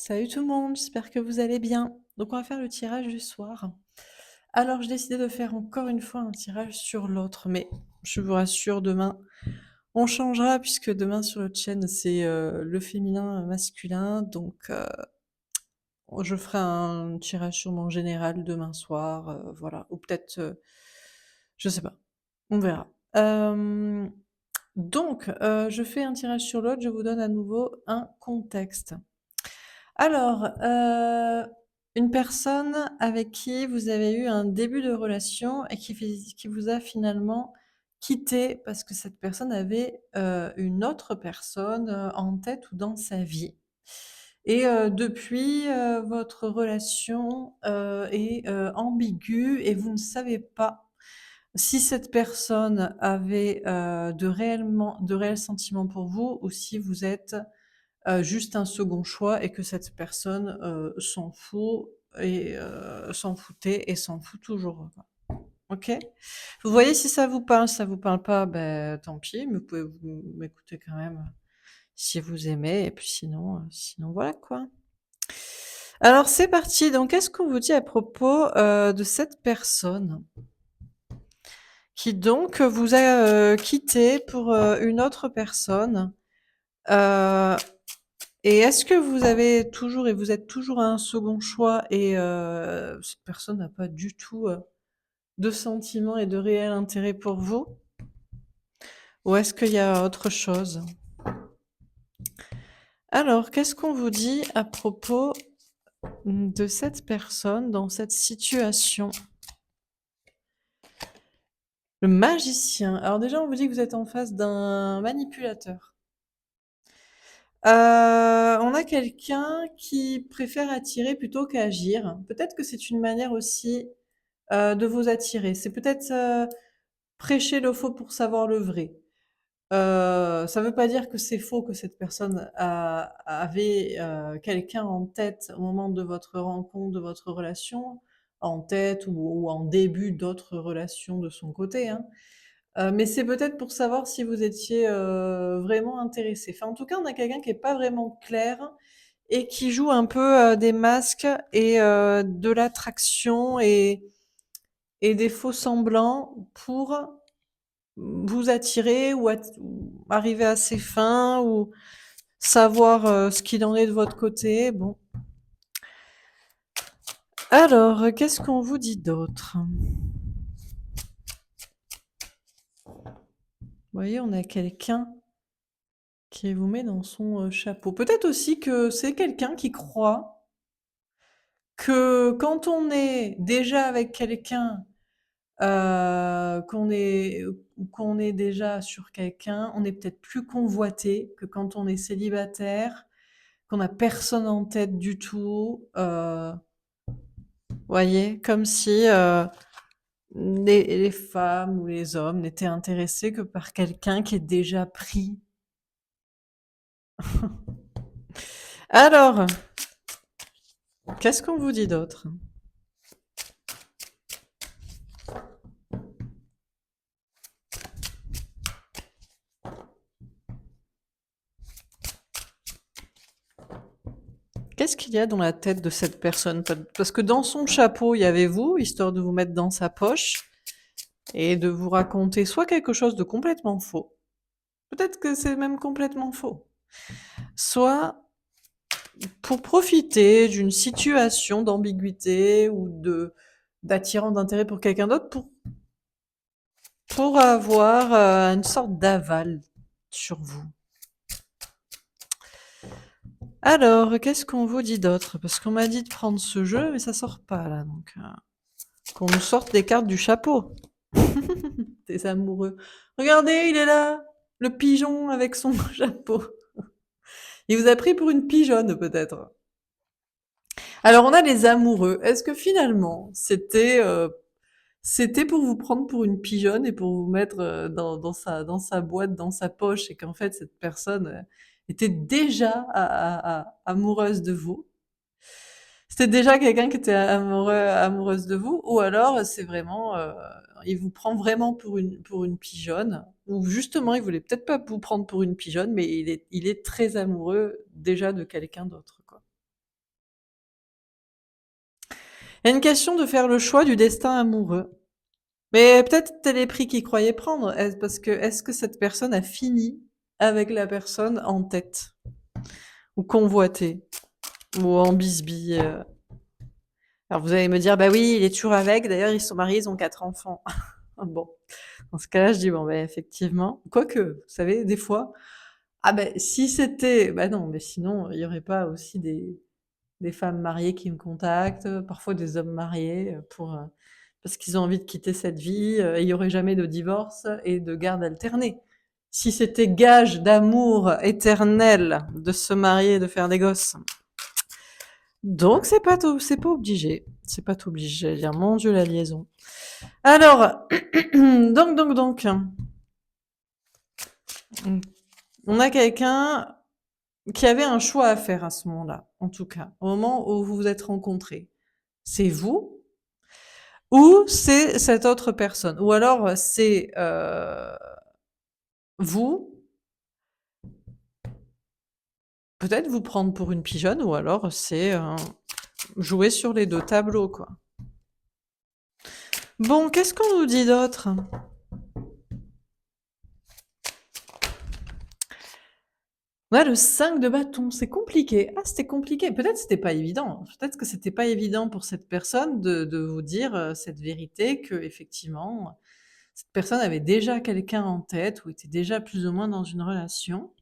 Salut tout le monde, j'espère que vous allez bien. Donc on va faire le tirage du soir. Alors j'ai décidé de faire encore une fois un tirage sur l'autre, mais je vous rassure, demain on changera puisque demain sur le chaîne c'est le féminin masculin, donc je ferai un tirage sûrement général demain soir, voilà, ou peut-être, je sais pas, on verra. Donc je fais un tirage sur l'autre, je vous donne à nouveau un contexte. Alors, une personne avec qui vous avez eu un début de relation et qui vous a finalement quitté parce que cette personne avait, une autre personne, en tête ou dans sa vie et depuis, votre relation, est, ambiguë et vous ne savez pas si cette personne avait, de réels sentiments pour vous ou si vous êtes juste un second choix et que cette personne, s'en fout et s'en foutait et s'en fout toujours, quoi. OK? Vous voyez si ça vous parle, si ça vous parle pas, beh, tant pis, mais vous m'écouter quand même, si vous aimez et puis sinon voilà, quoi. Alors c'est parti, donc qu'est-ce qu'on vous dit à propos, de cette personne qui donc vous a, quitté pour, une autre personne? Heu Et est-ce que vous êtes toujours un second choix et cette personne n'a pas du tout, de sentiments et de réel intérêt pour vous? Ou est-ce qu'il y a autre chose? Alors, qu'est-ce qu'on vous dit à propos, de cette personne dans cette situation? Le magicien. Alors déjà, on vous dit que vous êtes en face d'un manipulateur. On a quelqu'un qui préfère attirer plutôt qu'agir. Peut-être que c'est une manière aussi, de vous attirer. C'est peut-être, prêcher le faux pour savoir le vrai. Ça veut pas dire que c'est faux que cette personne avait, quelqu'un en tête au moment de votre rencontre, de votre relation, en tête ou en début d'autres relations de son côté, hein. Mais c'est peut-être pour savoir si vous étiez, vraiment intéressés. Enfin, en tout cas, on a quelqu'un qui est pas vraiment clair et qui joue un peu, des masques et de l'attraction et des faux semblants pour vous attirer ou arriver à ses fins ou savoir, ce qu'il en est de votre côté. Bon. Alors, qu'est-ce qu'on vous dit d'autre? Vous voyez, on a quelqu'un qui vous met dans son, chapeau. Peut-être aussi que c'est quelqu'un qui croit que quand on est déjà avec quelqu'un, qu'on est déjà sur quelqu'un, on est peut-être plus convoité que quand on est célibataire, qu'on a personne en tête du tout, voyez? Comme si, les femmes ou les hommes n'étaient intéressés que par quelqu'un qui est déjà pris. Alors, qu'est-ce qu'on vous dit d'autre? Qu'est-ce qu'il y a dans la tête de cette personne? Parce que dans son chapeau, il y avait vous, histoire de vous mettre dans sa poche et de vous raconter soit quelque chose de complètement faux, peut-être que c'est même complètement faux, soit pour profiter d'une situation d'ambiguïté ou de d'attirant d'intérêt pour quelqu'un d'autre pour avoir, une sorte d'aval sur vous. Alors, qu'est-ce qu'on vous dit d'autre? Parce qu'on m'a dit de prendre ce jeu, mais ça sort pas là, donc qu'on nous sorte les cartes du chapeau. Des amoureux. Regardez, il est là, le pigeon avec son chapeau. Il vous a pris pour une pigeonne peut-être. Alors on a les amoureux. Est-ce que finalement c'était pour vous prendre pour une pigeonne et pour vous mettre, dans sa boîte, dans sa poche et qu'en fait cette personne, était déjà amoureuse de vous? C'était déjà quelqu'un qui était amoureuse de vous? Ou alors c'est vraiment, il vous prend vraiment pour une pigeonne? Ou justement il voulait peut-être pas vous prendre pour une pigeonne, mais il est très amoureux déjà de quelqu'un d'autre, quoi? Il y a une question de faire le choix du destin amoureux. Mais peut-être tel est prix qu'il croyait prendre. Parce que est-ce que cette personne a fini avec la personne en tête ou convoitée ou en bisbille Alors vous allez me dire, bah oui, il est toujours avec. D'ailleurs, ils sont mariés, ils ont 4 enfants. Bon, dans ce cas-là, je dis bon, ben effectivement. Quoique, vous savez, des fois, ah ben si c'était, bah non, mais sinon il y aurait pas aussi des femmes mariées qui me contactent, parfois des hommes mariés pour parce qu'ils ont envie de quitter cette vie. Et il y aurait jamais de divorce et de garde alternée. Si c'était gage d'amour éternel de se marier et de faire des gosses. Donc c'est pas obligé. C'est pas obligé. J'allais dire, mon Dieu, la liaison. Alors, donc, on a quelqu'un qui avait un choix à faire à ce moment-là, en tout cas, au moment où vous vous êtes rencontrés. C'est vous ou c'est cette autre personne, ou alors c'est vous, peut-être vous prendre pour une pigeonne, ou alors c'est jouer sur les deux tableaux, quoi. Bon, qu'est-ce qu'on nous dit d'autre? Ouais, le 5 de bâton, c'est compliqué. Ah, c'était compliqué. Peut-être c'était pas évident. Peut-être que c'était pas évident pour cette personne de vous dire cette vérité, que effectivement, cette personne avait déjà quelqu'un en tête ou était déjà plus ou moins dans une relation.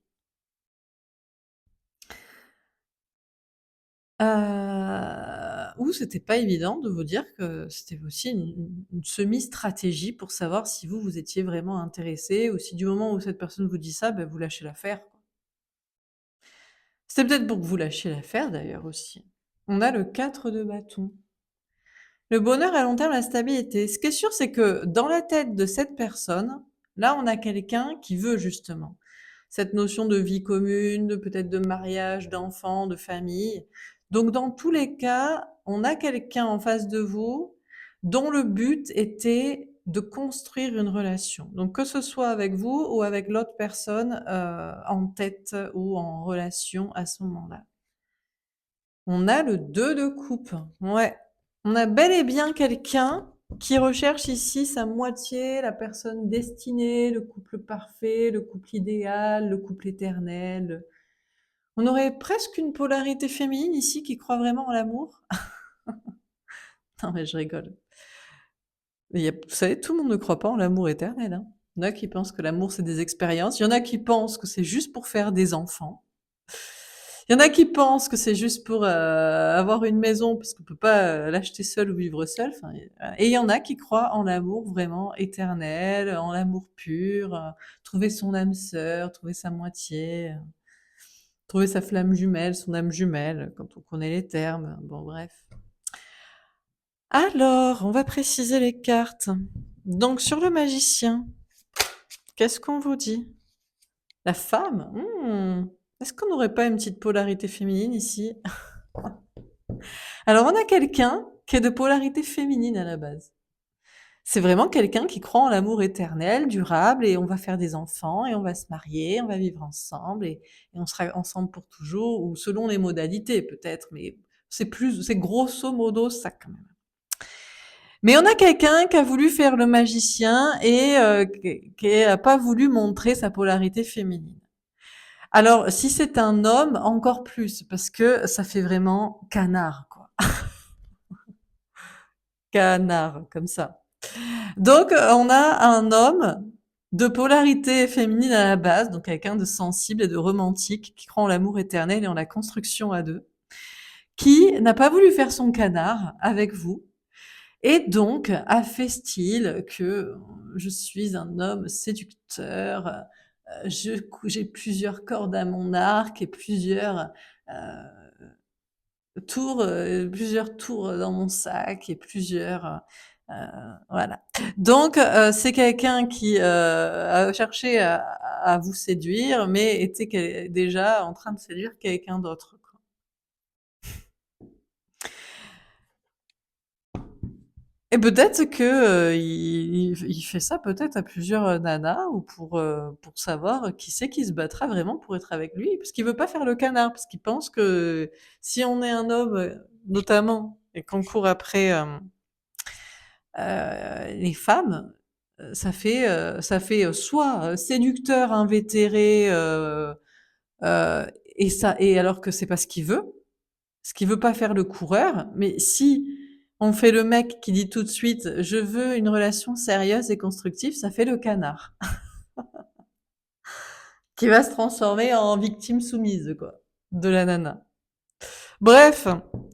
Ou c'était pas évident de vous dire que c'était aussi une semi-stratégie pour savoir si vous, vous étiez vraiment intéressé, ou si du moment où cette personne vous dit ça, ben vous lâchez l'affaire, quoi. C'était peut-être pour que vous lâchiez l'affaire d'ailleurs aussi. On a le 4 de bâton. Le bonheur à long terme, la stabilité. Ce qui est sûr, c'est que dans la tête de cette personne, là, on a quelqu'un qui veut justement cette notion de vie commune, de peut-être de mariage, d'enfants, de famille. Donc, dans tous les cas, on a quelqu'un en face de vous dont le but était de construire une relation. Donc, que ce soit avec vous ou avec l'autre personne en tête ou en relation à ce moment-là. On a le 2 de coupe. Ouais. On a bel et bien quelqu'un qui recherche ici sa moitié, la personne destinée, le couple parfait, le couple idéal, le couple éternel. On aurait presque une polarité féminine ici qui croit vraiment en l'amour. Non, mais je rigole. Vous savez, tout le monde ne croit pas en l'amour éternel, hein. Il y en a qui pensent que l'amour, c'est des expériences. Il y en a qui pensent que c'est juste pour faire des enfants. Il y en a qui pensent que c'est juste pour avoir une maison parce qu'on peut pas l'acheter seul ou vivre seul. Enfin, et il y en a qui croient en l'amour vraiment éternel, en l'amour pur, trouver son âme sœur, trouver sa moitié, trouver sa flamme jumelle, son âme jumelle, quand on connaît les termes. Bon, bref. Alors, on va préciser les cartes. Donc, sur le magicien, qu'est-ce qu'on vous dit? La femme? Est-ce qu'on n'aurait pas une petite polarité féminine ici? Alors, on a quelqu'un qui est de polarité féminine à la base. C'est vraiment quelqu'un qui croit en l'amour éternel, durable, et on va faire des enfants, et on va se marier, on va vivre ensemble, et on sera ensemble pour toujours, ou selon les modalités peut-être, mais c'est grosso modo ça quand même. Mais on a quelqu'un qui a voulu faire le magicien et qui a pas voulu montrer sa polarité féminine. Alors, si c'est un homme, encore plus, parce que ça fait vraiment canard, quoi. Canard, comme ça. Donc, on a un homme de polarité féminine à la base, donc quelqu'un de sensible et de romantique, qui croit en l'amour éternel et en la construction à deux, qui n'a pas voulu faire son canard avec vous, et donc a fait style que je suis un homme séducteur, j'ai plusieurs cordes à mon arc et plusieurs tours dans mon sac et voilà. Donc c'est quelqu'un qui a cherché à vous séduire, mais était déjà en train de séduire quelqu'un d'autre, quoi. Et peut-être que il fait ça peut-être à plusieurs nanas, ou pour savoir qui c'est qui se battra vraiment pour être avec lui, parce qu'il veut pas faire le canard, parce qu'il pense que si on est un homme, notamment et qu'on court après les femmes, ça fait soit séducteur invétéré, et alors que c'est pas ce qu'il veut pas faire le coureur, mais si on fait le mec qui dit tout de suite je veux une relation sérieuse et constructive, ça fait le canard qui va se transformer en victime soumise, quoi, de la nana. Bref,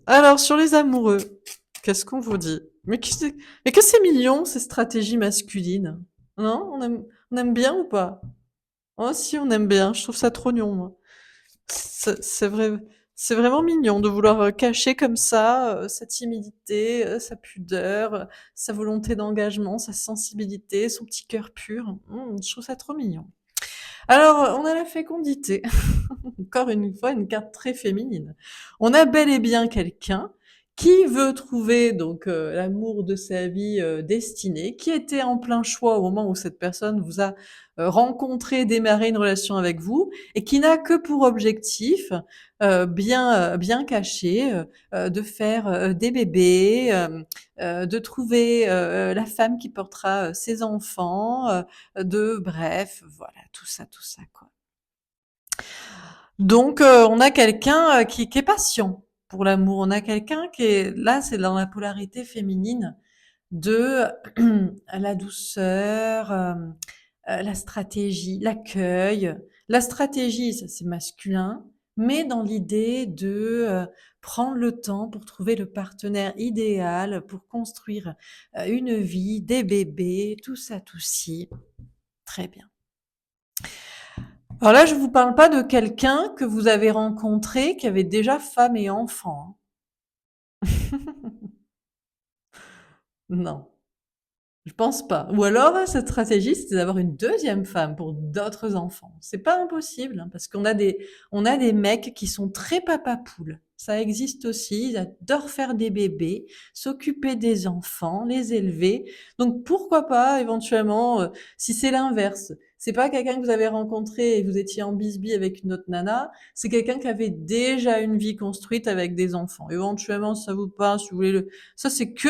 alors sur les amoureux, qu'est-ce qu'on vous dit? Mais que c'est mignon ces stratégies masculines. Non, on aime bien ou pas? Oh si, on aime bien. Je trouve ça trop mignon, moi. C'est vrai, c'est vraiment mignon de vouloir cacher comme ça sa timidité, sa pudeur, sa volonté d'engagement, sa sensibilité, son petit cœur pur. Je trouve ça trop mignon. Alors, on a la fécondité. Encore une fois, une carte très féminine. On a bel et bien quelqu'un qui veut trouver donc l'amour de sa vie destiné, qui était en plein choix au moment où cette personne vous a rencontré, démarré une relation avec vous, et qui n'a que pour objectif bien caché de faire des bébés, de trouver la femme qui portera ses enfants, de bref, voilà, tout ça quoi. Donc, on a quelqu'un qui est patient pour l'amour. On a quelqu'un qui est là, c'est dans la polarité féminine de la douceur, la stratégie, l'accueil. La stratégie, ça c'est masculin, mais dans l'idée de prendre le temps pour trouver le partenaire idéal, pour construire une vie, des bébés, tout ça, tout ci. Très bien. Alors là, je vous parle pas de quelqu'un que vous avez rencontré qui avait déjà femme et enfant, hein. Non, je pense pas. Ou alors, cette stratégie, c'était d'avoir une deuxième femme pour d'autres enfants. C'est pas impossible, hein, parce on a des mecs qui sont très papa poule. Ça existe aussi. Ils adorent faire des bébés, s'occuper des enfants, les élever. Donc pourquoi pas, éventuellement, si c'est l'inverse. C'est pas quelqu'un que vous avez rencontré et vous étiez en bisbille avec une autre nana. C'est quelqu'un qui avait déjà une vie construite avec des enfants. Éventuellement, si ça vous parle, si vous voulez ça c'est que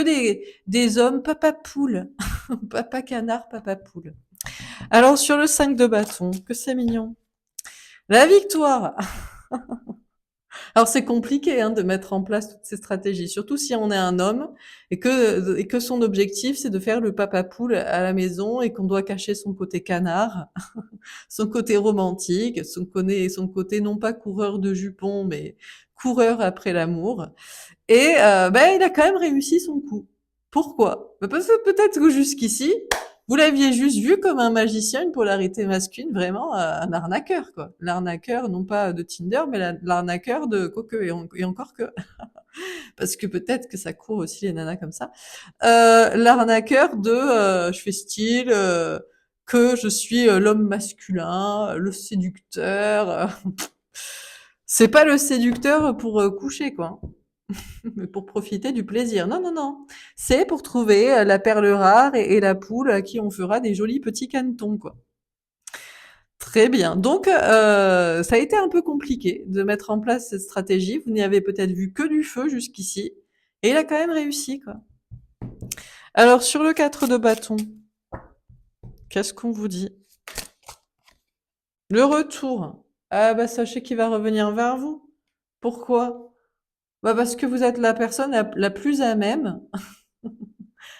des hommes papa poule. Papa canard, papa poule. Alors sur le 5 de bâton, que c'est mignon. La victoire. Alors c'est compliqué hein, de mettre en place toutes ces stratégies, surtout si on est un homme et que son objectif c'est de faire le papa poule à la maison et qu'on doit cacher son côté canard, son côté romantique, son côté non pas coureur de jupons mais coureur après l'amour. Et ben, il a quand même réussi son coup. Pourquoi? Bah, parce que peut-être que jusqu'ici, vous l'aviez juste vu comme un magicien, une polarité masculine, vraiment un arnaqueur, quoi. L'arnaqueur, non pas de Tinder, mais l'arnaqueur de Quoique, et encore que, parce que peut-être que ça court aussi les nanas comme ça. L'arnaqueur de je fais style, que je suis l'homme masculin, le séducteur. C'est pas le séducteur pour coucher, quoi. Mais pour profiter du plaisir. Non, non, non. C'est pour trouver la perle rare et la poule à qui on fera des jolis petits canetons, quoi. Très bien. Donc, ça a été un peu compliqué de mettre en place cette stratégie. Vous n'y avez peut-être vu que du feu jusqu'ici. Et il a quand même réussi, quoi. Alors, sur le 4 de bâton, qu'est-ce qu'on vous dit? Le retour. Ah bah sachez qu'il va revenir vers vous. Pourquoi? Bah parce que vous êtes la personne la plus à même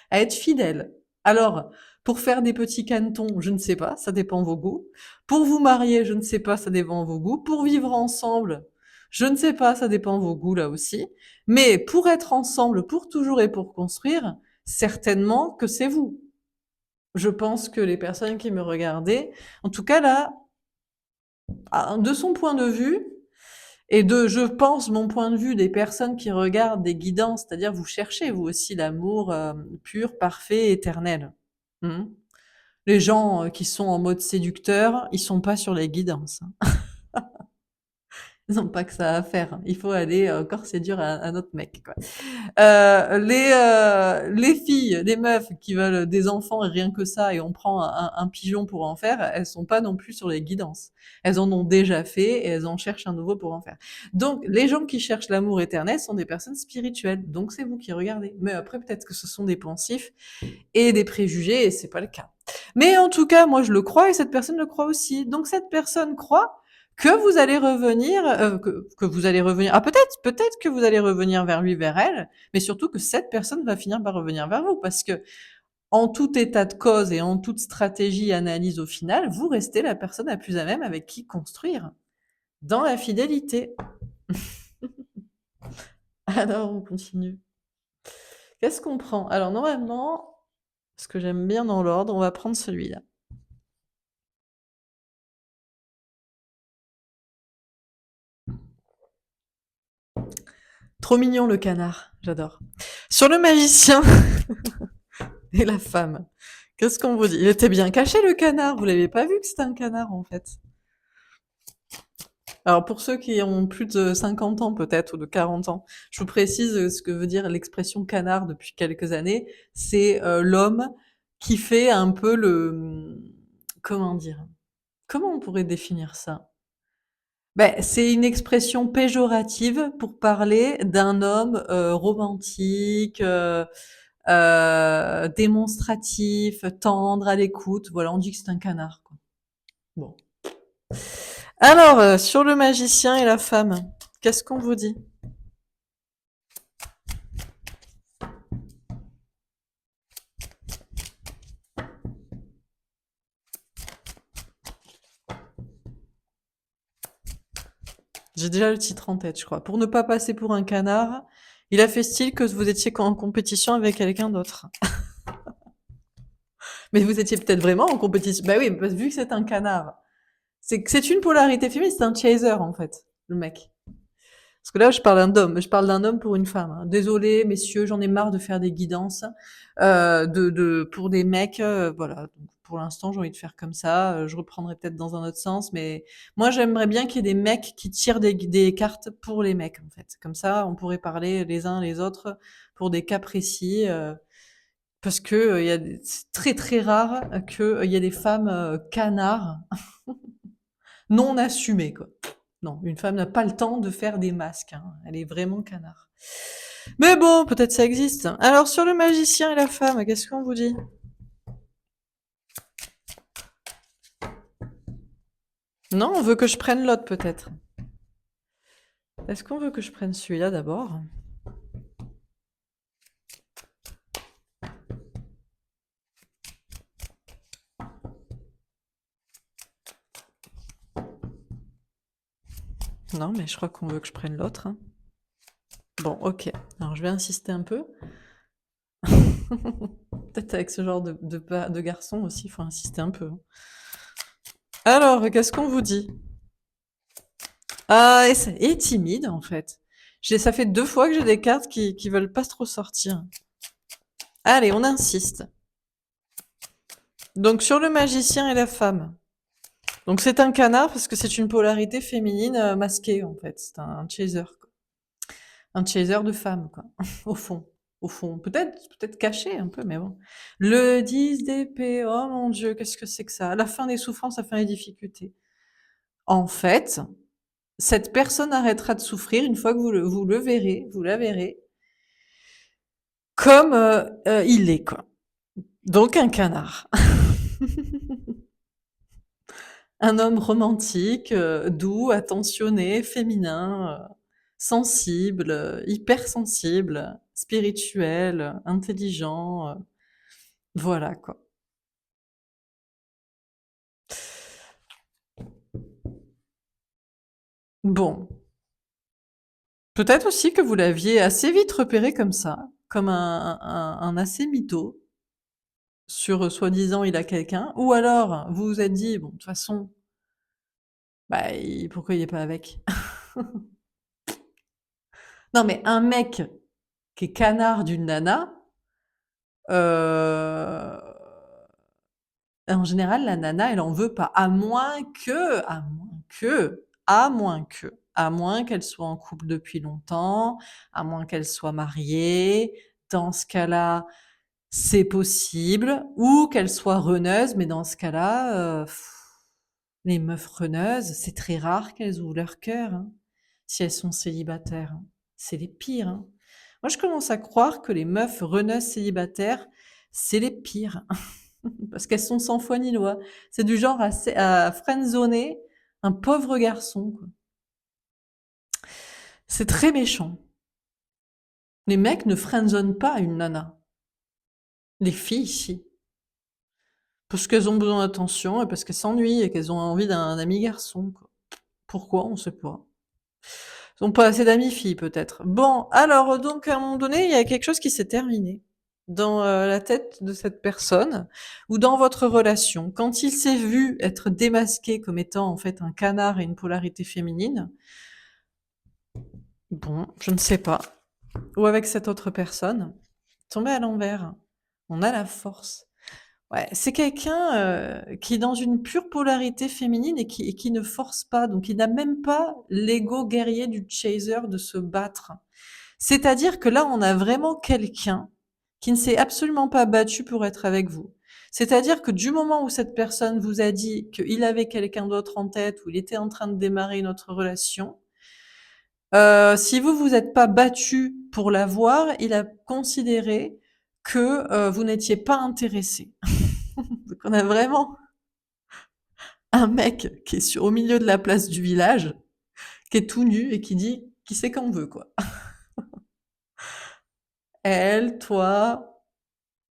à être fidèle. Alors, pour faire des petits canetons, je ne sais pas, ça dépend vos goûts. Pour vous marier, je ne sais pas, ça dépend vos goûts. Pour vivre ensemble, je ne sais pas, ça dépend vos goûts là aussi. Mais pour être ensemble, pour toujours et pour construire, certainement que c'est vous. Je pense que les personnes qui me regardaient, en tout cas là, de son point de vue, et je pense, mon point de vue des personnes qui regardent des guidances, c'est-à-dire vous cherchez vous aussi l'amour pur, parfait, éternel. Hmm. Les gens qui sont en mode séducteur, ils sont pas sur les guidances, hein. Ils ont pas que ça à faire. Il faut aller encore séduire un autre mec, quoi. Les filles, les meufs qui veulent des enfants et rien que ça, et on prend un pigeon pour en faire, elles sont pas non plus sur les guidances. Elles en ont déjà fait et elles en cherchent un nouveau pour en faire. Donc, les gens qui cherchent l'amour éternel sont des personnes spirituelles. Donc, c'est vous qui regardez. Mais après, peut-être que ce sont des pensifs et des préjugés et c'est pas le cas. Mais en tout cas, moi, je le crois et cette personne le croit aussi. Donc, cette personne croit que vous allez revenir, que vous allez revenir. Ah, peut-être que vous allez revenir vers lui, vers elle, mais surtout que cette personne va finir par revenir vers vous, parce que en tout état de cause et en toute stratégie et analyse au final, vous restez la personne la plus à même avec qui construire dans la fidélité. Alors, on continue. Qu'est-ce qu'on prend? Alors, normalement, ce que j'aime bien dans l'ordre, on va prendre celui-là. Trop mignon le canard, j'adore. Sur le magicien et la femme, qu'est-ce qu'on vous dit? Il était bien caché le canard, vous l'avez pas vu que c'était un canard en fait. Alors pour ceux qui ont plus de 50 ans peut-être ou de 40 ans, je vous précise ce que veut dire l'expression canard depuis quelques années. C'est l'homme qui fait un peu comment dire? Comment on pourrait définir ça? Ben, c'est une expression péjorative pour parler d'un homme romantique, démonstratif, tendre, à l'écoute. Voilà, on dit que c'est un canard, quoi. Bon. Alors, sur le magicien et la femme, qu'est-ce qu'on vous dit? J'ai déjà le titre en tête, je crois. Pour ne pas passer pour un canard, il a fait style que vous étiez en compétition avec quelqu'un d'autre. Mais vous étiez peut-être vraiment en compétition. Bah oui, vu que c'est un canard. C'est une polarité féminine, c'est un chaser en fait, le mec. Parce que là, je parle d'un homme pour une femme. Hein. Désolé, messieurs, j'en ai marre de faire des guidances pour des mecs. Voilà. Donc, pour l'instant, j'ai envie de faire comme ça. Je reprendrai peut-être dans un autre sens, mais moi, j'aimerais bien qu'il y ait des mecs qui tirent des cartes pour les mecs, en fait. Comme ça, on pourrait parler les uns les autres pour des cas précis. Parce que c'est très très rare qu'il y ait des femmes canards non assumées, quoi. Non, une femme n'a pas le temps de faire des masques, hein. Elle est vraiment canard. Mais bon, peut-être ça existe. Alors, sur le magicien et la femme, qu'est-ce qu'on vous dit? Non, on veut que je prenne l'autre, peut-être. Est-ce qu'on veut que je prenne celui-là d'abord? Non, mais je crois qu'on veut que je prenne l'autre. Hein. Bon, ok. Alors, je vais insister un peu. Peut-être avec ce genre de garçon aussi, il faut insister un peu. Hein. Alors, qu'est-ce qu'on vous dit? Ah, et timide, en fait. Ça fait 2 fois que j'ai des cartes qui veulent pas trop sortir. Allez, on insiste. Donc, sur le magicien et la femme. Donc, c'est un canard parce que c'est une polarité féminine masquée, en fait. C'est un chaser, quoi. Un chaser de femme, quoi. Au fond. Au fond. Peut-être caché un peu, mais bon. Le 10 d'épée. Oh mon Dieu, qu'est-ce que c'est que ça? La fin des souffrances, la fin des difficultés. En fait, cette personne arrêtera de souffrir une fois que vous le verrez, vous la verrez, comme il est, quoi. Donc un canard. Un homme romantique, doux, attentionné, féminin, sensible, hypersensible, spirituel, intelligent, voilà quoi. Bon, peut-être aussi que vous l'aviez assez vite repéré comme ça, comme un assez mytho sur, soi-disant il a quelqu'un, ou alors vous vous êtes dit: «Bon de toute façon, bah, pourquoi il est pas avec?» Non mais un mec qui est canard d'une nana, heu en général, la nana, elle en veut pas, à moins que à moins qu'elle soit en couple depuis longtemps, à moins qu'elle soit mariée. Dans ce cas-là, c'est possible, ou qu'elle soit runneuse, mais dans ce cas-là, les meufs runeuses, c'est très rare qu'elles ouvrent leur cœur, hein, si elles sont célibataires, hein. C'est les pires, hein. Moi, je commence à croire que les meufs runeuses célibataires, c'est les pires. Parce qu'elles sont sans foi ni loi. C'est du genre à friendzoner un pauvre garçon, quoi. C'est très méchant. Les mecs ne friendzonent pas une nana. Les filles, si. Parce qu'elles ont besoin d'attention et parce qu'elles s'ennuient et qu'elles ont envie d'un ami garçon, quoi. Pourquoi? On sait pas. Ils ont pas assez d'amis filles, peut-être. Bon, alors, donc, à un moment donné, il y a quelque chose qui s'est terminé dans la tête de cette personne ou dans votre relation. Quand il s'est vu être démasqué comme étant, en fait, un canard et une polarité féminine, bon, je ne sais pas. Ou avec cette autre personne, tombé à l'envers. On a la force. Ouais, c'est quelqu'un, qui est dans une pure polarité féminine et qui ne force pas, donc il n'a même pas l'ego guerrier du chaser de se battre. C'est-à-dire que là, on a vraiment quelqu'un qui ne s'est absolument pas battu pour être avec vous. C'est-à-dire que du moment où cette personne vous a dit qu'il avait quelqu'un d'autre en tête, ou il était en train de démarrer une autre relation, si vous vous êtes pas battu pour l'avoir, il a considéré que, vous n'étiez pas intéressé. Donc on a vraiment un mec qui est au milieu de la place du village, qui est tout nu et qui dit qui sait quand veut, quoi. Elle, toi,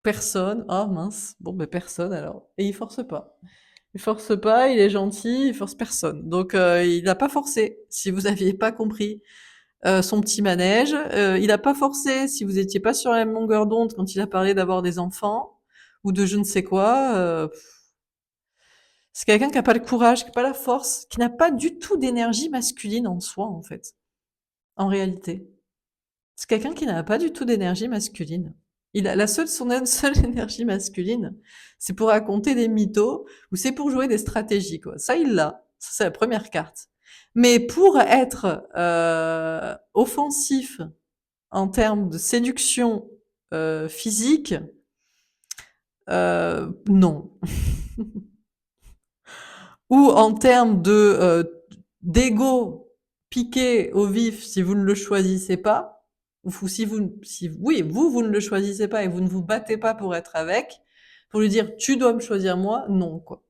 personne. Oh mince. Bon, ben personne alors. Et il force pas. Il force pas, il est gentil, il force personne. Donc il n'a pas forcé. Si vous aviez pas compris son petit manège, il a pas forcé. Si vous étiez pas sur la même longueur d'onde quand il a parlé d'avoir des enfants ou de je ne sais quoi, c'est quelqu'un qui a pas le courage, qui a pas la force, qui n'a pas du tout d'énergie masculine en soi, en fait, en réalité. C'est quelqu'un qui n'a pas du tout d'énergie masculine. Il a son seule énergie masculine, c'est pour raconter des mythos ou c'est pour jouer des stratégies, quoi. Ça, il l'a. Ça, c'est la première carte. Mais pour être offensif en termes de séduction physique, non. Ou en termes de d'ego piqué au vif si vous ne le choisissez pas, ou si vous, si oui, vous ne le choisissez pas et vous ne vous battez pas pour être avec, pour lui dire tu dois me choisir moi, non quoi.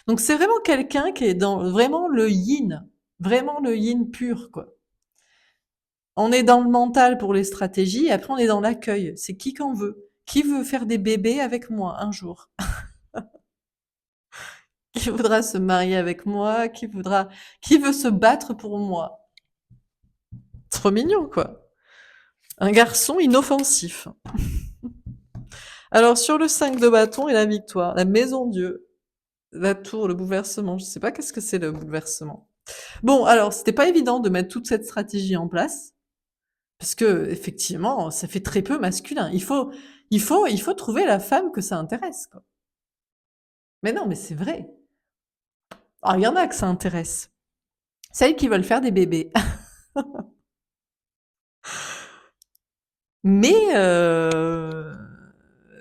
Donc c'est vraiment quelqu'un qui est dans vraiment le yin pur quoi. On est dans le mental pour les stratégies, et après on est dans l'accueil. C'est qui qu'en veut. Qui veut faire des bébés avec moi un jour? Qui voudra se marier avec moi? Qui veut se battre pour moi? Trop mignon, quoi. Un garçon inoffensif. Alors, sur le 5 de bâton et la victoire, la maison Dieu, la tour, le bouleversement, je sais pas qu'est-ce que c'est le bouleversement. Bon, alors, c'était pas évident de mettre toute cette stratégie en place, parce que, effectivement, ça fait très peu masculin. Il faut trouver la femme que ça intéresse, quoi. Mais non, mais c'est vrai. Alors, il y en a que ça intéresse. Celles qui veulent faire des bébés. Mais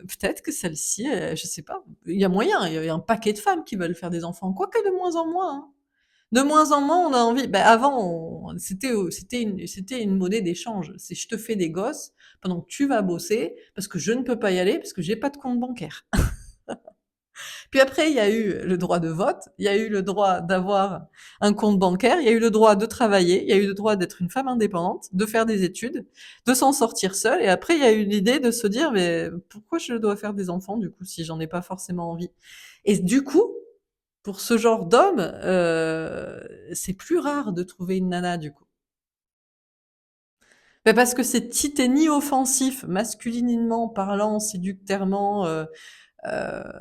peut-être que celle-ci, je sais pas, il y a moyen, il y a un paquet de femmes qui veulent faire des enfants, quoique de moins en moins, hein. De moins en moins, on a envie. Bah, avant, c'était une monnaie d'échange. C'est je te fais des gosses pendant que tu vas bosser, parce que je ne peux pas y aller, parce que j'ai pas de compte bancaire. Puis après, il y a eu le droit de vote, il y a eu le droit d'avoir un compte bancaire, il y a eu le droit de travailler, il y a eu le droit d'être une femme indépendante, de faire des études, de s'en sortir seule. Et après, il y a eu l'idée de se dire, mais pourquoi je dois faire des enfants, du coup, si j'en ai pas forcément envie? Et du coup, pour ce genre d'homme, c'est plus rare de trouver une nana, du coup. Mais parce que si t'es ni offensif, masculinement parlant, séducteur, euh,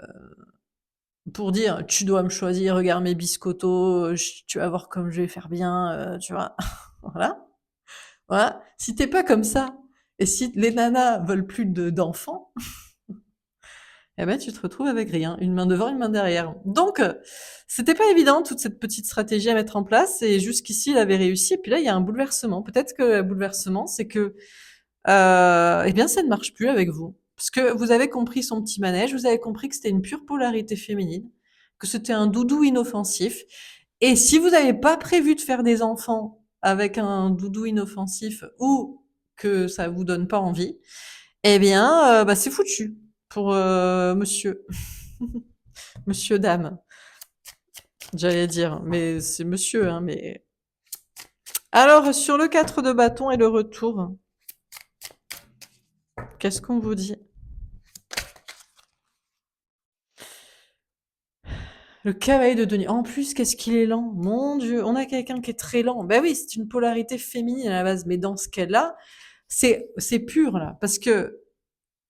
pour dire tu dois me choisir, regarde mes biscottos, tu vas voir comme je vais faire bien, tu vois. Voilà, voilà. Si t'es pas comme ça, et si les nanas veulent plus d'enfants, Eh ben, tu te retrouves avec rien, une main devant, une main derrière. Donc, c'était pas évident toute cette petite stratégie à mettre en place et jusqu'ici, il avait réussi et puis là, il y a un bouleversement. Peut-être que le bouleversement, c'est que, eh bien, ça ne marche plus avec vous. Parce que vous avez compris son petit manège, vous avez compris que c'était une pure polarité féminine, que c'était un doudou inoffensif et si vous n'avez pas prévu de faire des enfants avec un doudou inoffensif ou que ça vous donne pas envie, eh bien, bah, c'est foutu pour, monsieur. Monsieur, dame, j'allais dire, mais c'est monsieur, hein, mais alors sur le 4 de bâton et le retour, qu'est-ce qu'on vous dit? Le cavalier de denier. En plus, qu'est-ce qu'il est lent. Mon Dieu, on a quelqu'un qui est très lent. Ben oui, c'est une polarité féminine à la base, mais dans ce cas-là, c'est pur là, parce que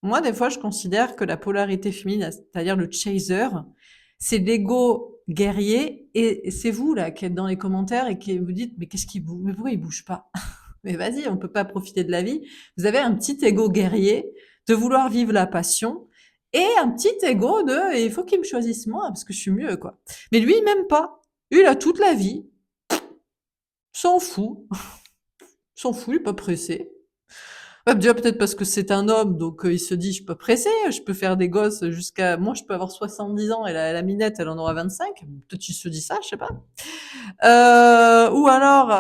moi, des fois, je considère que la polarité féminine, c'est-à-dire le chaser, c'est l'ego guerrier, et c'est vous là qui êtes dans les commentaires et qui vous dites mais qu'est-ce qui bouge, mais pourquoi il bouge pas? Mais vas-y, on peut pas profiter de la vie. Vous avez un petit ego guerrier de vouloir vivre la passion et un petit ego de il faut qu'il me choisisse moi parce que je suis mieux quoi. Mais lui, même pas. Lui, il a toute la vie, s'en fout, s'en fout, il est pas pressé. Ouais, déjà peut-être parce que c'est un homme, donc il se dit je suis pas pressé, je peux faire des gosses jusqu'à moi je peux avoir 70 ans et la minette elle en aura 25. Peut-être il se dit ça, je sais pas. Ou alors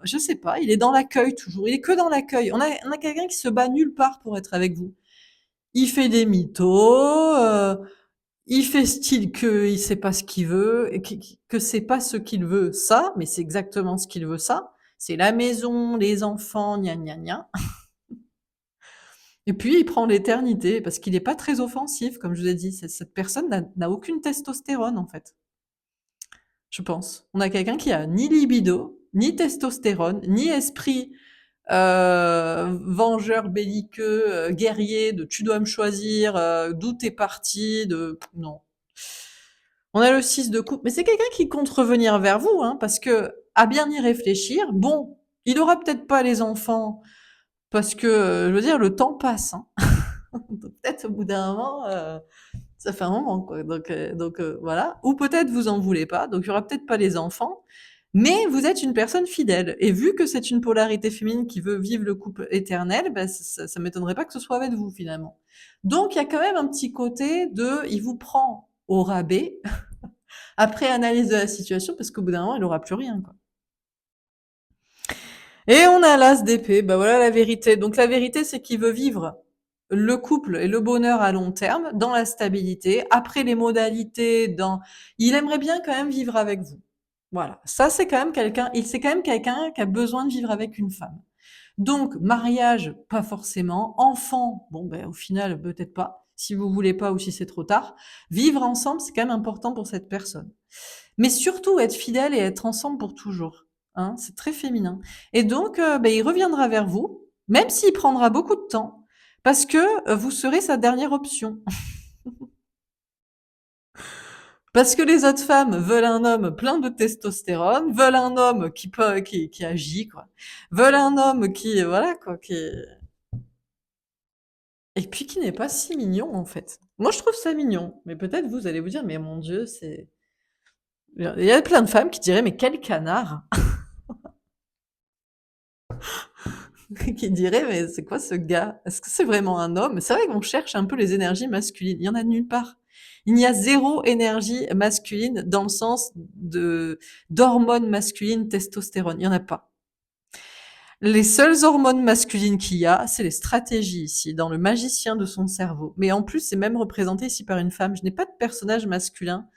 je sais pas, il est dans l'accueil toujours, il est que dans l'accueil. On a quelqu'un qui se bat nulle part pour être avec vous. Il fait des mythos, il fait style que il sait pas ce qu'il veut, et que c'est pas ce qu'il veut ça, mais c'est exactement ce qu'il veut ça. C'est la maison, les enfants, gna gna gna. Et puis il prend l'éternité parce qu'il n'est pas très offensif, comme je vous ai dit. Cette personne n'a aucune testostérone en fait, je pense. On a quelqu'un qui a ni libido, ni testostérone, ni esprit vengeur belliqueux, guerrier, de tu dois me choisir, d'où t'es parti, de non. On a le 6 de coupe, mais c'est quelqu'un qui compte revenir vers vous, hein, parce que à bien y réfléchir, bon, il aura peut-être pas les enfants parce que, je veux dire, le temps passe. Hein. Donc peut-être au bout d'un moment, ça fait un moment quoi. Donc voilà. Ou peut-être vous en voulez pas, donc il y aura peut-être pas les enfants, mais vous êtes une personne fidèle. Et vu que c'est une polarité féminine qui veut vivre le couple éternel, bah, ça m'étonnerait pas que ce soit avec vous finalement. Donc il y a quand même un petit côté de, il vous prend au rabais après analyse de la situation, parce qu'au bout d'un moment, il aura plus rien quoi. Et on a l'as d'épée, bah voilà la vérité. Donc la vérité, c'est qu'il veut vivre le couple et le bonheur à long terme, dans la stabilité. Après les modalités, il aimerait bien quand même vivre avec vous. Voilà, ça c'est quand même c'est quand même quelqu'un qui a besoin de vivre avec une femme. Donc mariage, pas forcément. Enfant, bon ben au final peut-être pas, si vous voulez pas ou si c'est trop tard. Vivre ensemble, c'est quand même important pour cette personne. Mais surtout être fidèle et être ensemble pour toujours. Hein, c'est très féminin. Et donc, il reviendra vers vous, même s'il prendra beaucoup de temps, parce que vous serez sa dernière option. Parce que les autres femmes veulent un homme plein de testostérone, veulent un homme qui agit, quoi. Veulent un homme qui, voilà, quoi, et puis qui n'est pas si mignon, en fait. Moi, je trouve ça mignon. Mais peut-être vous allez vous dire, mais mon Dieu, c'est, il y a plein de femmes qui diraient, mais quel canard! Qui dirait mais c'est quoi ce gars? Est-ce que c'est vraiment un homme? C'est vrai qu'on cherche un peu les énergies masculines. Il y en a nulle part. Il n'y a zéro énergie masculine dans le sens de d'hormones masculines, testostérone. Il y en a pas. Les seules hormones masculines qu'il y a, c'est les stratégies ici, dans le magicien de son cerveau. Mais en plus, c'est même représenté ici par une femme. Je n'ai pas de personnage masculin.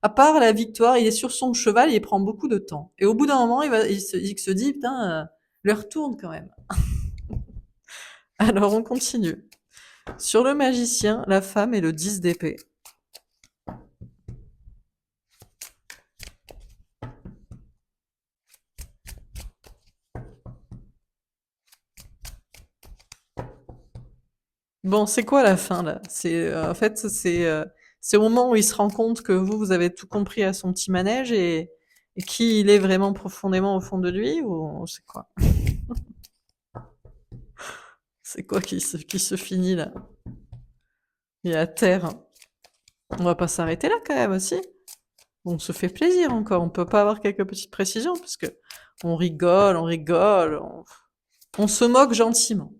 À part la victoire, il est sur son cheval et il prend beaucoup de temps. Et au bout d'un moment, il se dit, putain, l'heure tourne quand même. Alors on continue. Sur le magicien, la femme et le 10 d'épée. Bon, c'est quoi la fin là? En fait c'est au moment où il se rend compte que vous avez tout compris à son petit manège et qui il est vraiment profondément au fond de lui ou c'est quoi? C'est quoi qui se finit là? et à terre. On va pas s'arrêter là quand même aussi. On se fait plaisir encore. On peut pas avoir quelques petites précisions parce que on rigole, on se moque gentiment.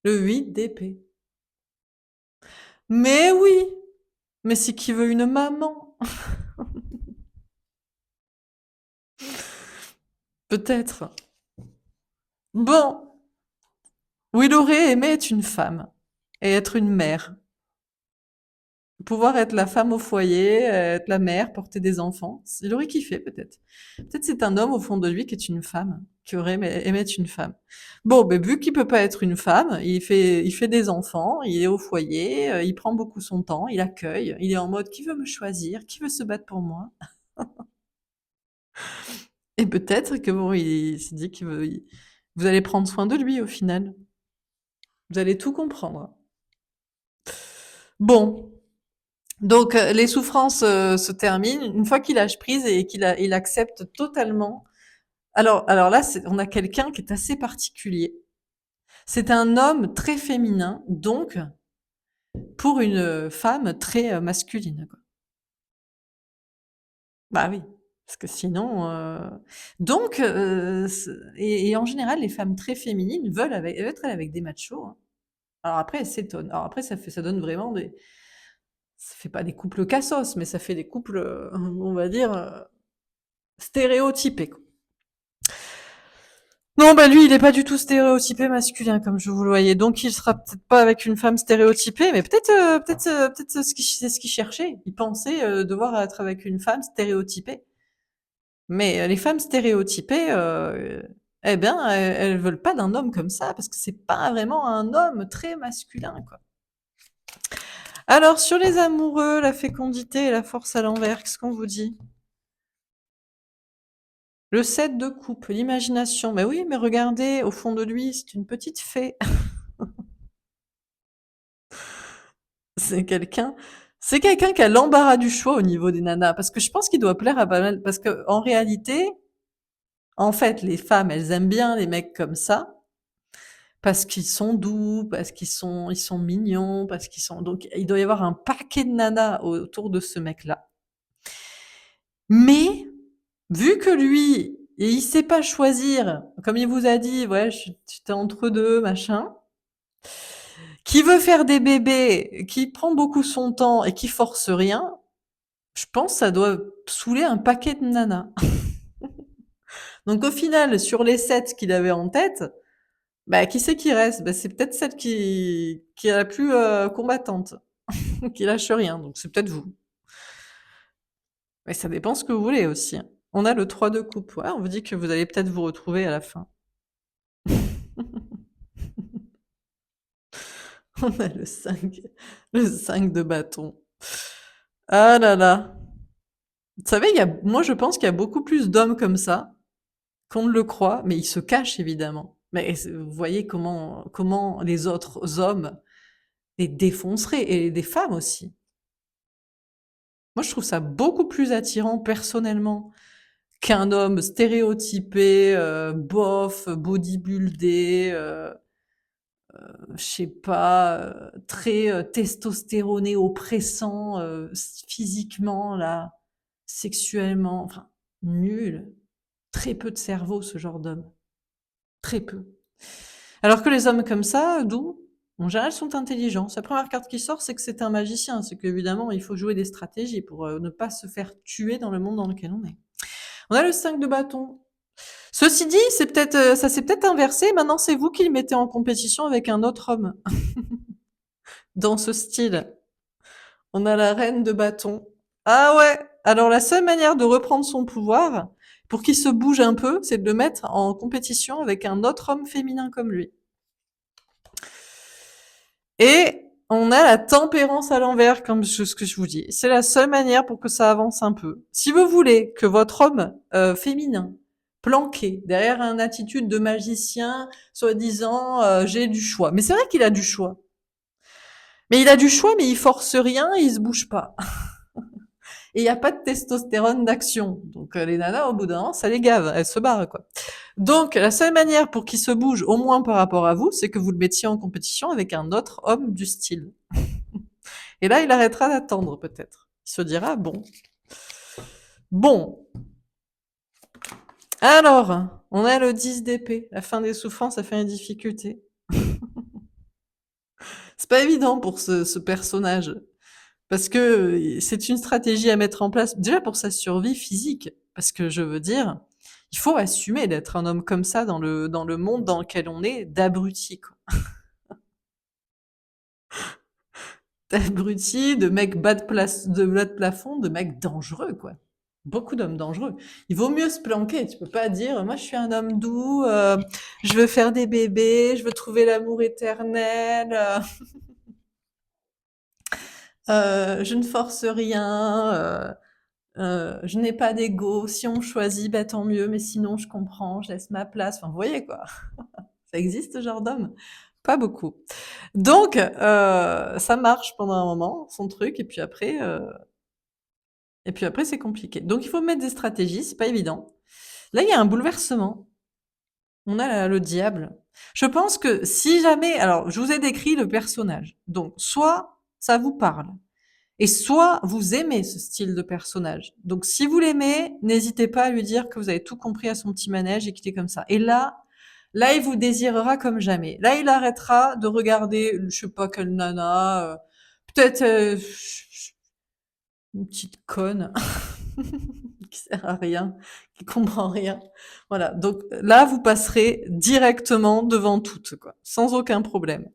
Le 8 d'épée. Mais oui, mais c'est qui veut une maman. Peut-être. Bon, où il aurait aimé être une femme et être une mère. Pouvoir être la femme au foyer, être la mère, porter des enfants. Il aurait kiffé, peut-être. Peut-être c'est un homme au fond de lui qui est une femme, qui aurait aimé être une femme. Bon, ben, vu qu'il peut pas être une femme, il fait des enfants, il est au foyer, il prend beaucoup son temps, il accueille, il est en mode qui veut me choisir, qui veut se battre pour moi. Et peut-être que bon, il s'est dit vous allez prendre soin de lui au final. Vous allez tout comprendre. Bon, donc les souffrances se terminent une fois qu'il lâche prise et il accepte totalement. Alors là, on a quelqu'un qui est assez particulier. C'est un homme très féminin, donc pour une femme très masculine, quoi. Bah oui, parce que sinon, donc et en général, les femmes très féminines veulent être avec des machos, hein. Alors après, elles s'étonnent. Alors après, ça donne vraiment des, ça fait pas des couples cassos, mais ça fait des couples, on va dire, stéréotypés, quoi. Non, bah lui, il est pas du tout stéréotypé masculin, comme je vous le voyais. Donc, il sera peut-être pas avec une femme stéréotypée, mais peut-être c'est ce qu'il cherchait. Il pensait devoir être avec une femme stéréotypée. Mais les femmes stéréotypées, eh bien, elles veulent pas d'un homme comme ça, parce que c'est pas vraiment un homme très masculin, quoi. Alors, sur les amoureux, la fécondité et la force à l'envers, qu'est-ce qu'on vous dit? Le 7 de coupe, l'imagination. Mais oui, mais regardez, au fond de lui, c'est une petite fée. C'est quelqu'un c'est quelqu'un qui a l'embarras du choix au niveau des nanas, parce que je pense qu'il doit plaire à pas mal, parce que en réalité, en fait, les femmes, elles aiment bien les mecs comme ça, parce qu'ils sont doux, parce ils sont mignons, parce qu'ils sont, donc il doit y avoir un paquet de nanas autour de ce mec-là. Mais, vu que lui, il sait pas choisir, comme il vous a dit, ouais, j'étais entre deux, machin, qui veut faire des bébés, qui prend beaucoup son temps et qui force rien, je pense que ça doit saouler un paquet de nanas. Donc au final, sur les 7 qu'il avait en tête, bah, qui c'est qui reste? Bah, c'est peut-être celle qui est la plus combattante, qui lâche rien. Donc c'est peut-être vous. Mais ça dépend ce que vous voulez aussi, hein. On a le 3 de coupe. Ouais, on vous dit que vous allez peut-être vous retrouver à la fin. On a le 5 de bâton. Ah là là. Vous savez, moi je pense qu'il y a beaucoup plus d'hommes comme ça qu'on ne le croit, mais ils se cachent évidemment. Mais vous voyez comment les autres hommes les défonceraient, et des femmes aussi. Moi, je trouve ça beaucoup plus attirant personnellement qu'un homme stéréotypé, bof, bodybuildé, je sais pas, très testostéroné, oppressant, physiquement là, sexuellement, enfin nul. Très peu de cerveau, ce genre d'homme. Très peu. Alors que les hommes comme ça, doux, en général, sont intelligents. La première carte qui sort, c'est que c'est un magicien. C'est qu'évidemment, il faut jouer des stratégies pour ne pas se faire tuer dans le monde dans lequel on est. On a le 5 de bâton. Ceci dit, ça s'est peut-être inversé. Maintenant, c'est vous qui le mettez en compétition avec un autre homme dans ce style. On a la reine de bâton. Ah ouais. Alors, la seule manière de reprendre son pouvoir, pour qu'il se bouge un peu, c'est de le mettre en compétition avec un autre homme féminin comme lui. Et on a la tempérance à l'envers, comme ce que je vous dis. C'est la seule manière pour que ça avance un peu. Si vous voulez que votre homme féminin, planqué derrière une attitude de magicien, soi-disant j'ai du choix. Mais c'est vrai qu'il a du choix. Mais il a du choix, mais il force rien, il se bouge pas. Et il n'y a pas de testostérone d'action. Donc les nanas, au bout d'un an, ça les gave, elles se barrent, quoi. Donc la seule manière pour qu'il se bouge, au moins par rapport à vous, c'est que vous le mettiez en compétition avec un autre homme du style. Et là, il arrêtera d'attendre peut-être. Il se dira: bon, alors, on a le 10 d'épée, la fin des souffrances, la fin des difficultés. C'est pas évident pour ce personnage, parce que c'est une stratégie à mettre en place, déjà pour sa survie physique, parce que je veux dire, il faut assumer d'être un homme comme ça dans le monde dans lequel on est, d'abruti, quoi. D'abruti, de mec bas de plafond, de mec dangereux, quoi. Beaucoup d'hommes dangereux. Il vaut mieux se planquer. Tu peux pas dire, moi je suis un homme doux, je veux faire des bébés, je veux trouver l'amour éternel, je ne force rien, je n'ai pas d'ego. Si on me choisit, bah tant mieux, mais sinon je comprends, je laisse ma place. Enfin, vous voyez quoi. Ça existe ce genre d'homme? Pas beaucoup. Donc, ça marche pendant un moment, son truc, et puis après, c'est compliqué. Donc, il faut mettre des stratégies, c'est pas évident. Là, il y a un bouleversement. On a le diable. Je pense que si jamais, alors, je vous ai décrit le personnage. Donc, soit ça vous parle, et soit vous aimez ce style de personnage. Donc, si vous l'aimez, n'hésitez pas à lui dire que vous avez tout compris à son petit manège et qu'il est comme ça. Et là, il vous désirera comme jamais. Là, il arrêtera de regarder, je sais pas quelle nana, peut-être une petite conne qui sert à rien, qui comprend rien. Voilà. Donc là, vous passerez directement devant toutes, quoi, sans aucun problème.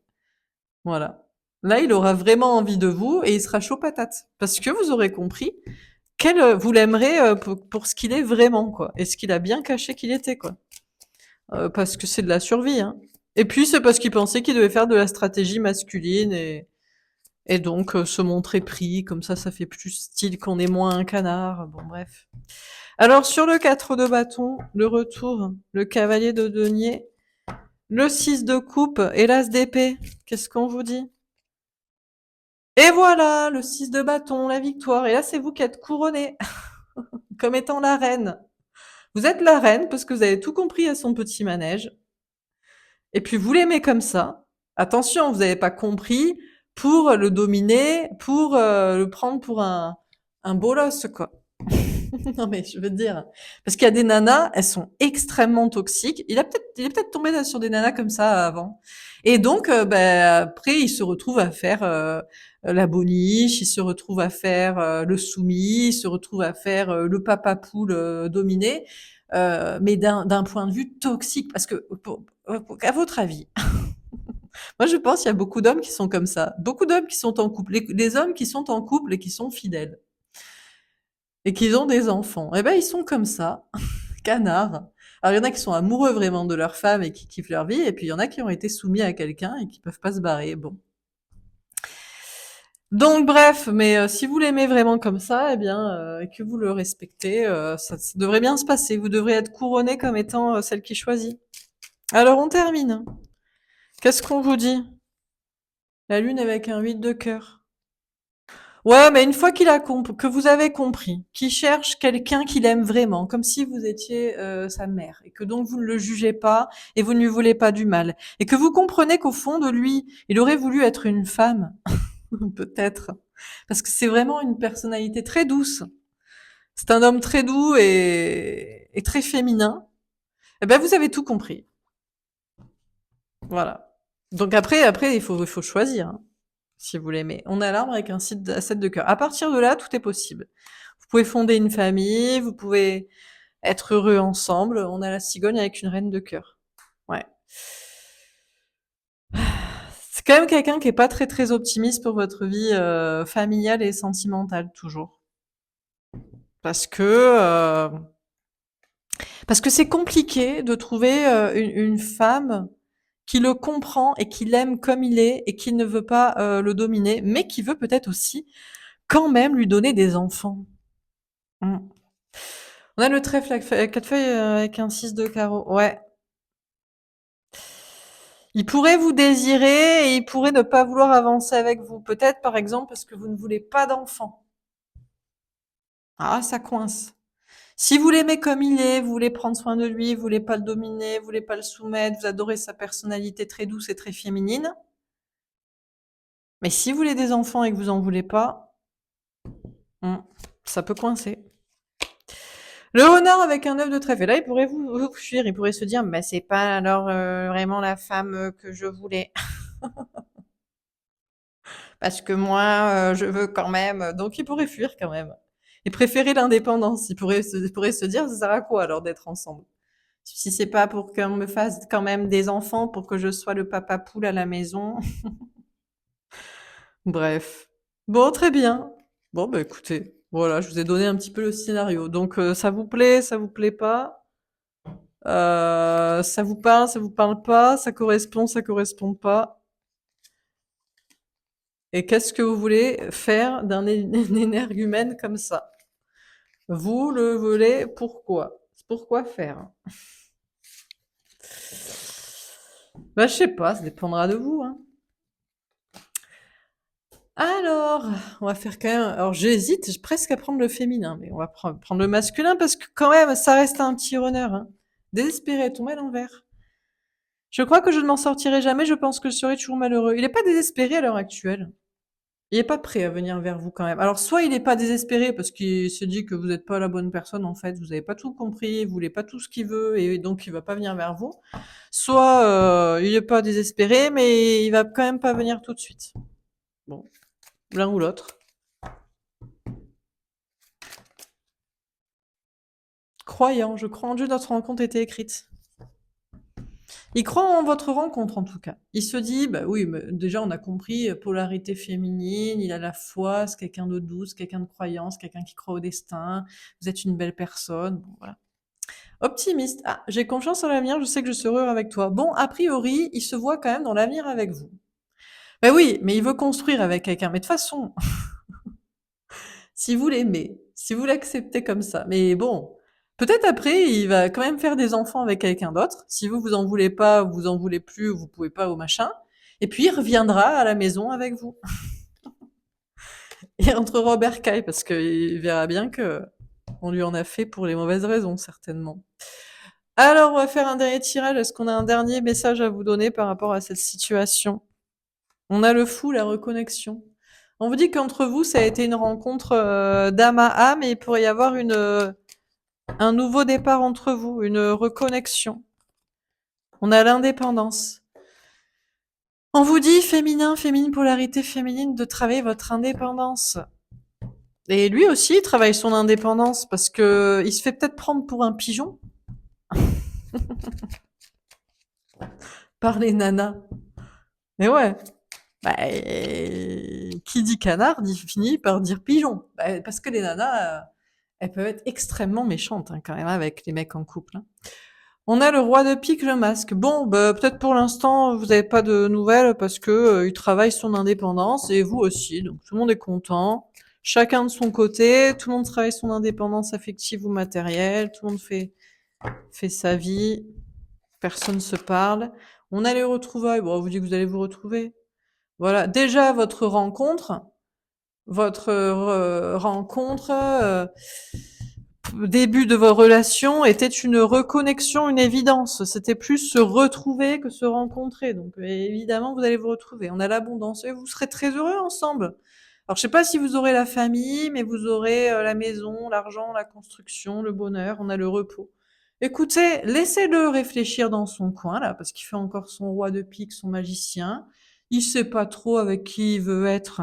Voilà. Là, il aura vraiment envie de vous et il sera chaud patate parce que vous aurez compris vous l'aimerez pour ce qu'il est vraiment, quoi, et ce qu'il a bien caché qu'il était, quoi. Parce que c'est de la survie, hein. Et puis c'est parce qu'il pensait qu'il devait faire de la stratégie masculine et donc se montrer pris, comme ça fait plus style qu'on est moins un canard. Bon bref. Alors sur le 4 de bâton, le retour, le cavalier de denier, le 6 de coupe et l'as d'épée. Qu'est-ce qu'on vous dit? Et voilà, le 6 de bâton, la victoire. Et là, c'est vous qui êtes couronné comme étant la reine. Vous êtes la reine parce que vous avez tout compris à son petit manège. Et puis vous l'aimez comme ça. Attention, vous n'avez pas compris pour le dominer, pour le prendre pour un bolos, quoi. Non mais je veux dire, parce qu'il y a des nanas, elles sont extrêmement toxiques. Il est peut-être tombé là sur des nanas comme ça avant. Et donc, après, il se retrouve à faire la boniche, il se retrouve à faire le soumis, il se retrouve à faire le papa poule dominé, mais d'un point de vue toxique. Parce que, à votre avis, moi je pense qu'il y a beaucoup d'hommes qui sont comme ça. Beaucoup d'hommes qui sont en couple. Les hommes qui sont en couple et qui sont fidèles et qui ont des enfants, eh ben ils sont comme ça, canards. Alors il y en a qui sont amoureux vraiment de leur femme et qui kiffent leur vie, et puis il y en a qui ont été soumis à quelqu'un et qui peuvent pas se barrer. Bon. Donc bref, mais si vous l'aimez vraiment comme ça, eh bien, et que vous le respectez, ça devrait bien se passer. Vous devrez être couronnée comme étant celle qui choisit. Alors on termine. Qu'est-ce qu'on vous dit? La lune avec un 8 de cœur. Ouais, mais une fois que vous avez compris, qu'il cherche quelqu'un qu'il aime vraiment, comme si vous étiez sa mère, et que donc vous ne le jugez pas et vous ne lui voulez pas du mal, et que vous comprenez qu'au fond de lui, il aurait voulu être une femme, peut-être, parce que c'est vraiment une personnalité très douce. C'est un homme très doux et très féminin. Eh ben, vous avez tout compris. Voilà. Donc après, il faut choisir, hein, si vous l'aimez. On a l'arbre avec un 7 de cœur. À partir de là, tout est possible. Vous pouvez fonder une famille, vous pouvez être heureux ensemble. On a la cigogne avec une reine de cœur. Ouais. C'est quand même quelqu'un qui est pas très très optimiste pour votre vie familiale et sentimentale toujours. Parce que euh, parce que c'est compliqué de trouver une femme qui le comprend et qui l'aime comme il est et qui ne veut pas le dominer, mais qui veut peut-être aussi quand même lui donner des enfants. Mm. On a le trèfle avec quatre feuilles avec un 6 de carreau. Ouais. Il pourrait vous désirer et il pourrait ne pas vouloir avancer avec vous. Peut-être, par exemple, parce que vous ne voulez pas d'enfant. Ah, ça coince. Si vous l'aimez comme il est, vous voulez prendre soin de lui, vous voulez pas le dominer, vous voulez pas le soumettre, vous adorez sa personnalité très douce et très féminine, Mais si vous voulez des enfants et que vous en voulez pas, ça peut coincer. Le renard avec un œuf de trèfle. Et là, il pourrait vous fuir. Il pourrait se dire, mais c'est pas alors vraiment la femme que je voulais. Parce que moi, je veux quand même. Donc, il pourrait fuir quand même. Il préférait l'indépendance. Il pourrait se dire, ça sert à quoi alors d'être ensemble? Si c'est pas pour qu'on me fasse quand même des enfants, pour que je sois le papa poule à la maison. Bref. Bon, très bien. Bon, bah écoutez, voilà, je vous ai donné un petit peu le scénario. Donc, ça vous plaît pas? Ça vous parle pas? Ça correspond pas? Et qu'est-ce que vous voulez faire d'un énergumène comme ça? Vous le voulez pourquoi? Pourquoi faire? Bah, je sais pas, ça dépendra de vous, hein. Alors, on va faire quand même. Alors, j'hésite presque à prendre le féminin, mais on va prendre le masculin parce que quand même, ça reste un petit runner, hein. Désespéré, tombé à l'envers. Je crois que je ne m'en sortirai jamais. Je pense que je serai toujours malheureux. Il n'est pas désespéré à l'heure actuelle. Il est pas prêt à venir vers vous quand même. Alors soit il est pas désespéré parce qu'il se dit que vous n'êtes pas la bonne personne en fait, vous avez pas tout compris, vous voulez pas tout ce qu'il veut et donc il va pas venir vers vous. Soit il est pas désespéré mais il va quand même pas venir tout de suite. Bon, l'un ou l'autre. Croyant, je crois en Dieu, notre rencontre était écrite. Il croit en votre rencontre en tout cas. Il se dit, bah oui, mais déjà on a compris, polarité féminine, il a la foi, c'est quelqu'un de douce, quelqu'un de croyance, quelqu'un qui croit au destin, vous êtes une belle personne, bon, voilà. Optimiste, ah, j'ai confiance en l'avenir, je sais que je serai heureux avec toi. Bon, a priori, il se voit quand même dans l'avenir avec vous. Ben oui, mais il veut construire avec quelqu'un. Mais de toute façon, si vous l'aimez, si vous l'acceptez comme ça, mais bon, peut-être après, il va quand même faire des enfants avec quelqu'un d'autre. Si vous, vous en voulez pas, vous en voulez plus, vous pouvez pas au machin. Et puis, il reviendra à la maison avec vous. Et entre Robert Caille, parce qu'il verra bien que on lui en a fait pour les mauvaises raisons, certainement. Alors, on va faire un dernier tirage. Est-ce qu'on a un dernier message à vous donner par rapport à cette situation? On a le fou, la reconnexion. On vous dit qu'entre vous, ça a été une rencontre d'âme à âme et il pourrait y avoir un nouveau départ entre vous, une reconnexion. On a l'indépendance. On vous dit féminin, féminine, polarité féminine, de travailler votre indépendance. Et lui aussi, il travaille son indépendance parce que il se fait peut-être prendre pour un pigeon par les nanas. Mais ouais. Bah, qui dit canard finit par dire pigeon. Bah, parce que les nanas, elles peuvent être extrêmement méchantes hein, quand même avec les mecs en couple. Hein. On a le roi de pique, le masque. Bon, bah, peut-être pour l'instant, vous n'avez pas de nouvelles parce que il travaille son indépendance et vous aussi. Donc tout le monde est content. Chacun de son côté. Tout le monde travaille son indépendance affective ou matérielle. Tout le monde fait sa vie. Personne se parle. On a les retrouvailles. Bon, on vous dit que vous allez vous retrouver. Voilà. Déjà, votre rencontre, début de vos relations était une reconnexion, une évidence. C'était plus se retrouver que se rencontrer. Donc évidemment, vous allez vous retrouver. On a l'abondance et vous serez très heureux ensemble. Alors je sais pas si vous aurez la famille, mais vous aurez la maison, l'argent, la construction, le bonheur. On a le repos. Écoutez, laissez-le réfléchir dans son coin là, parce qu'il fait encore son roi de pique, son magicien. Il sait pas trop avec qui il veut être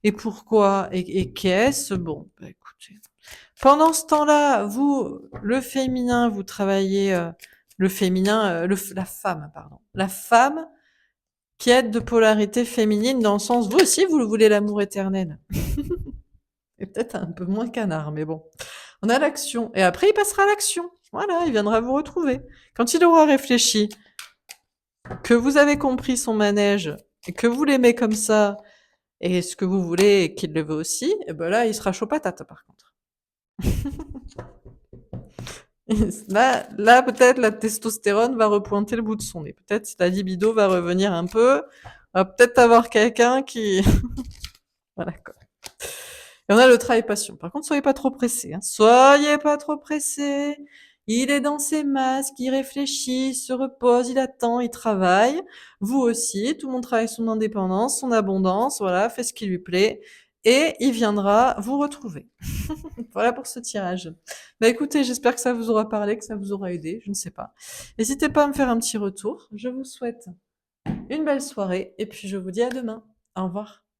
et pourquoi et qu'est-ce. Bon, bah, écoutez. Pendant ce temps-là, vous, le féminin, vous travaillez le féminin, la femme, pardon. La femme qui est de polarité féminine dans le sens, vous aussi, vous voulez l'amour éternel. Et peut-être un peu moins canard, mais bon. On a l'action. Et après, il passera à l'action. Voilà, il viendra vous retrouver. Quand il aura réfléchi, que vous avez compris son manège, et que vous l'aimez comme ça, et ce que vous voulez et qu'il le veut aussi, et ben là, il sera chaud patate, par contre. Là, peut-être la testostérone va repointer le bout de son nez. Peut-être la libido va revenir un peu. On va peut-être avoir quelqu'un qui... voilà, quoi. Et on a le travail passion. Par contre, soyez pas trop pressés. Hein. Soyez pas trop pressés. Il est dans ses masques, il réfléchit, il se repose, il attend, il travaille. Vous aussi, tout le monde travaille son indépendance, son abondance, voilà, fait ce qui lui plaît et il viendra vous retrouver. Voilà pour ce tirage. Bah écoutez, j'espère que ça vous aura parlé, que ça vous aura aidé, je ne sais pas. N'hésitez pas à me faire un petit retour. Je vous souhaite une belle soirée et puis je vous dis à demain. Au revoir.